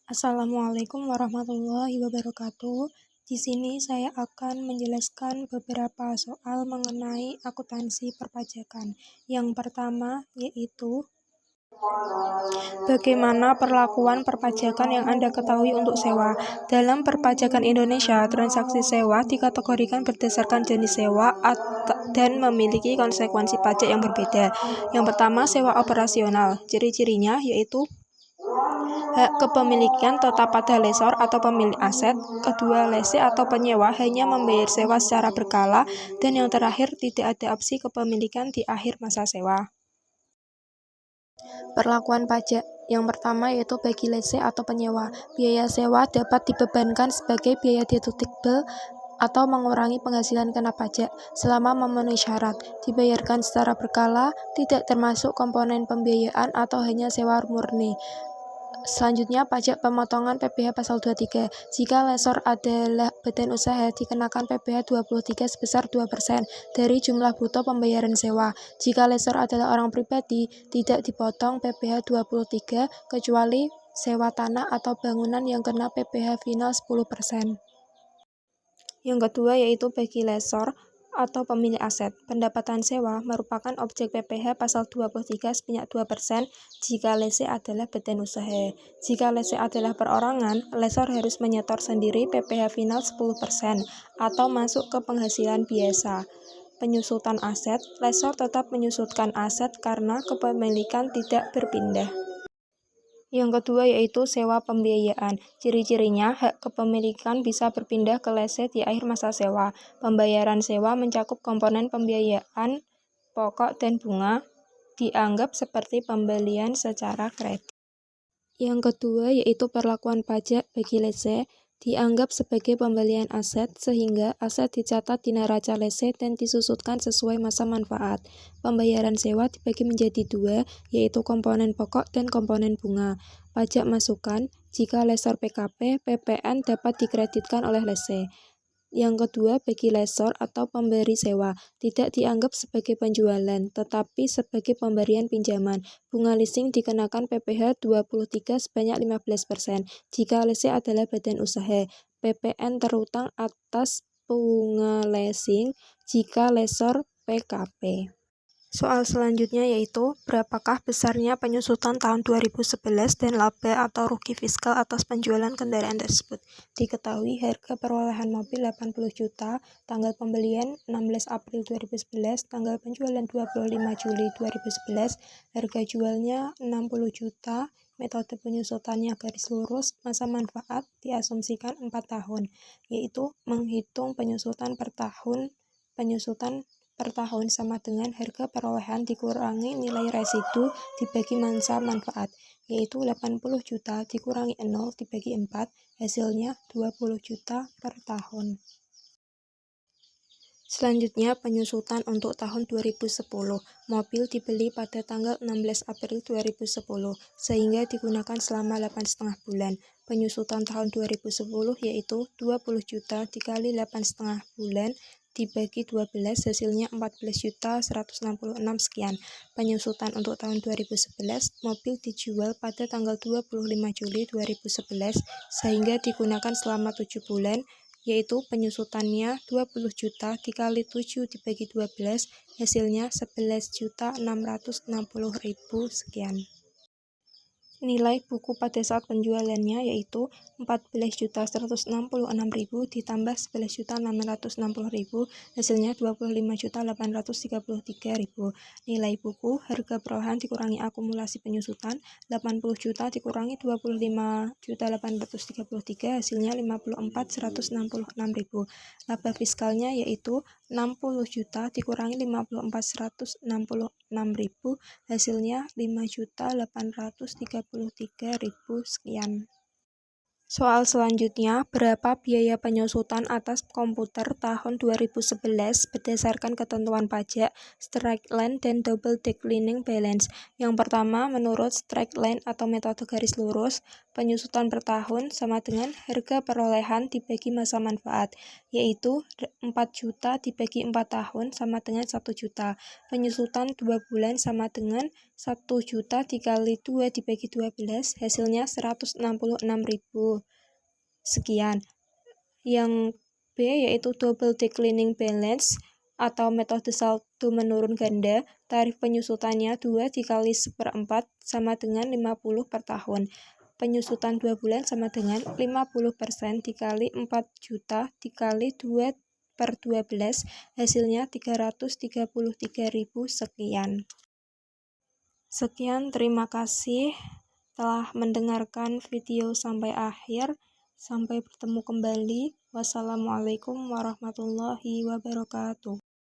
Assalamualaikum warahmatullahi wabarakatuh. Di sini saya akan menjelaskan beberapa soal mengenai akuntansi perpajakan. Yang pertama yaitu bagaimana perlakuan perpajakan yang Anda ketahui untuk sewa. Dalam perpajakan Indonesia, transaksi sewa dikategorikan berdasarkan jenis sewa dan memiliki konsekuensi pajak yang berbeda. Yang pertama, sewa operasional. Ciri-cirinya yaitu hak kepemilikan tetap pada lesor atau pemilik aset. Kedua, lese atau penyewa hanya membayar sewa secara berkala. Dan yang terakhir, tidak ada opsi kepemilikan di akhir masa sewa. Perlakuan pajak. Yang pertama yaitu bagi lese atau penyewa. Biaya sewa dapat dibebankan sebagai biaya deductible atau mengurangi penghasilan kena pajak selama memenuhi syarat, dibayarkan secara berkala, tidak termasuk komponen pembiayaan atau hanya sewa murni. Selanjutnya, pajak pemotongan PPh pasal 23. Jika lesor adalah badan usaha, dikenakan PPh 23 sebesar 2% dari jumlah bruto pembayaran sewa. Jika lesor adalah orang pribadi, tidak dipotong PPh 23 kecuali sewa tanah atau bangunan yang kena PPh final 10%. Yang kedua yaitu bagi lesor atau pemilik aset. Pendapatan sewa merupakan objek PPh pasal 23 sebanyak 2% jika lese adalah badan usaha. Jika lese adalah perorangan, lesor harus menyetor sendiri PPh final 10% atau masuk ke penghasilan biasa. Penyusutan aset, lesor tetap menyusutkan aset karena kepemilikan tidak berpindah. Yang kedua yaitu sewa pembiayaan. Ciri-cirinya, hak kepemilikan bisa berpindah ke lese di akhir masa sewa. Pembayaran sewa mencakup komponen pembiayaan, pokok dan bunga, dianggap seperti pembelian secara kredit. Yang kedua yaitu perlakuan pajak bagi lese, dianggap sebagai pembelian aset sehingga aset dicatat di neraca lese dan disusutkan sesuai masa manfaat. Pembayaran sewa dibagi menjadi dua, yaitu komponen pokok dan komponen bunga. Pajak masukan, jika lesor PKP, PPN dapat dikreditkan oleh lese. Yang kedua, bagi lesor atau pemberi sewa, tidak dianggap sebagai penjualan, tetapi sebagai pemberian pinjaman. Bunga leasing dikenakan PPh 23 sebanyak 15%. Jika lese adalah badan usaha, PPN terutang atas bunga leasing jika lesor PKP. Soal selanjutnya yaitu, berapakah besarnya penyusutan tahun 2011 dan laba atau rugi fiskal atas penjualan kendaraan tersebut. Diketahui harga perolehan mobil 80 juta, tanggal pembelian 16 April 2011, tanggal penjualan 25 Juli 2011, harga jualnya 60 juta, metode penyusutannya garis lurus, masa manfaat diasumsikan 4 tahun, yaitu menghitung penyusutan per tahun sama dengan harga perolehan dikurangi nilai residu dibagi masa manfaat, yaitu 80 juta dikurangi 0 dibagi 4, hasilnya 20 juta per tahun. Selanjutnya, penyusutan untuk tahun 2010. Mobil dibeli pada tanggal 16 April 2010, sehingga digunakan selama 8,5 bulan. Penyusutan tahun 2010 yaitu 20 juta dikali 8,5 bulan, dibagi 12, hasilnya 14.166 sekian. Penyusutan untuk tahun 2011, mobil dijual pada tanggal 25 Juli 2011, sehingga digunakan selama 7 bulan, yaitu penyusutannya 20 juta dikali 7 dibagi 12, hasilnya 11.660.000 sekian. Nilai buku pada saat penjualannya yaitu 14.166.000 ditambah 11.660.000, hasilnya 25.833.000. Nilai buku harga perolehan dikurangi akumulasi penyusutan 80 juta dikurangi 25.833, hasilnya 54.166.000. Laba fiskalnya yaitu 60 juta dikurangi 54.166.000, hasilnya 5.833.000 sekian. Soal selanjutnya, berapa biaya penyusutan atas komputer tahun 2011 berdasarkan ketentuan pajak, straight line, dan double declining balance? Yang pertama, menurut straight line atau metode garis lurus, penyusutan per tahun sama dengan harga perolehan dibagi masa manfaat, yaitu 4 juta dibagi 4 tahun sama dengan 1 juta. Penyusutan 2 bulan sama dengan 1 juta dikali 2 dibagi 12, hasilnya 166.000. Sekian. Yang B yaitu double declining balance atau metode saldo menurun ganda. Tarif penyusutannya 2 dikali 1/4 sama dengan 50 per tahun. Penyusutan 2 bulan sama dengan 50% dikali 4 juta dikali 2 per 12, hasilnya 333.000 sekian. Sekian, terima kasih telah mendengarkan video sampai akhir. Sampai bertemu kembali. Wassalamualaikum warahmatullahi wabarakatuh.